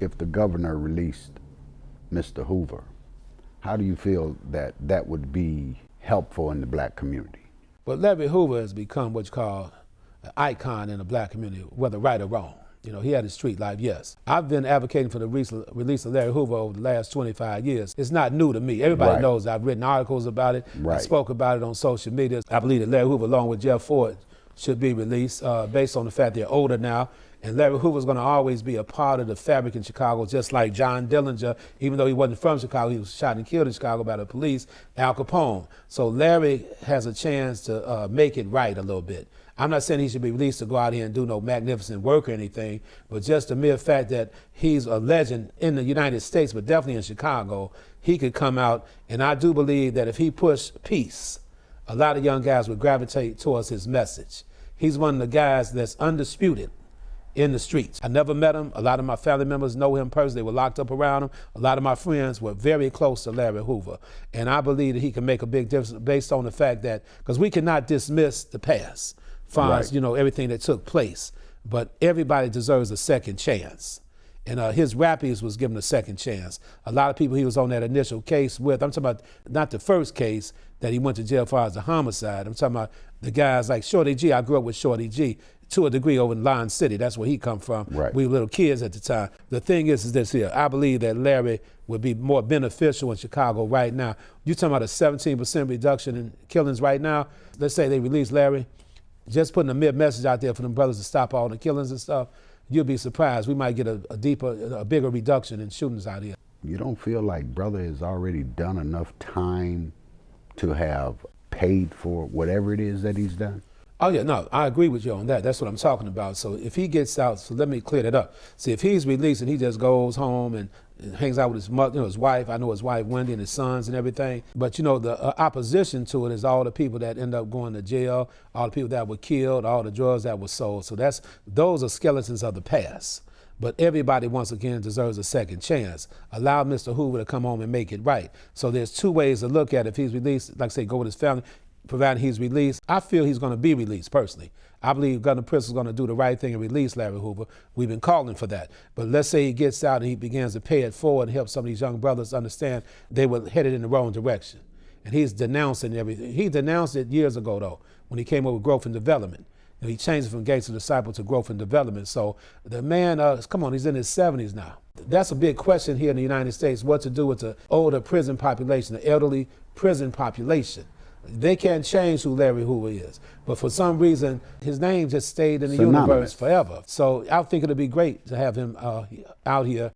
If the governor released Mr. Hoover, how do you feel that that would be helpful in the black community? Well, Larry Hoover has become what you call an icon in the black community, whether right or wrong. You know, he had his street life, yes. I've been advocating for the release of Larry Hoover over the last 25 years. It's not new to me. Everybody knows I've written articles about it. I spoke about it on social media. I believe that Larry Hoover, along with Jeff Ford, should be released based on the fact they're older now. And Larry Hoover's going to always be a part of the fabric in Chicago, just like John Dillinger, even though he wasn't from Chicago, he was shot and killed in Chicago by the police, Al Capone. So Larry has a chance to make it right a little bit. I'm not saying he should be released to go out here and do no magnificent work or anything, but just the mere fact that he's a legend in the United States, but definitely in Chicago, he could come out. And I do believe that if he pushed peace, a lot of young guys would gravitate towards his message. He's one of the guys that's undisputed in the streets. I never met him. A lot of my family members know him personally. They were locked up around him. A lot of my friends were very close to Larry Hoover. And I believe that he can make a big difference based on the fact that, because we cannot dismiss the past, far as, you know, everything that took place. But everybody deserves a second chance. And his rappies was given a second chance. A lot of people he was on that initial case with, I'm talking about not the first case that he went to jail for as a homicide. I'm talking about the guys like Shorty G. I grew up with Shorty G to a degree over in Lion City. That's where he come from. We were little kids at the time. The thing is this here. I believe that Larry would be more beneficial in Chicago right now. You're talking about a 17% reduction in killings right now. Let's say they release Larry. Just putting a message out there for them brothers to stop all the killings and stuff, you'll be surprised. We might get a bigger reduction in shootings out here. You don't feel like brother has already done enough time to have paid for whatever it is that he's done? Oh yeah, no, I agree with you on that. That's what I'm talking about. So if he gets out, so let me clear that up. See, if he's released and he just goes home and hangs out with his mother, you know, his wife, I know his wife Wendy and his sons and everything, but you know, the opposition to it is all the people that end up going to jail, all the people that were killed, all the drugs that were sold. So those are skeletons of the past. But everybody, once again, deserves a second chance. Allow Mr. Hoover to come home and make it right. So there's two ways to look at it. If he's released, like I say, go with his family, provided he's released. I feel he's going to be released personally. I believe Governor Pritzker's going to do the right thing and release Larry Hoover. We've been calling for that. But let's say he gets out and he begins to pay it forward and help some of these young brothers understand they were headed in the wrong direction. And he's denouncing everything. He denounced it years ago, though, when he came up with growth and development. And he changed it from gangster disciple to growth and development. So the man, come on, he's in his 70s now. That's a big question here in the United States, what to do with the older prison population, the elderly prison population. They can't change who Larry Hoover is. But for some reason, his name just stayed in the universe forever. So I think it'll be great to have him out here.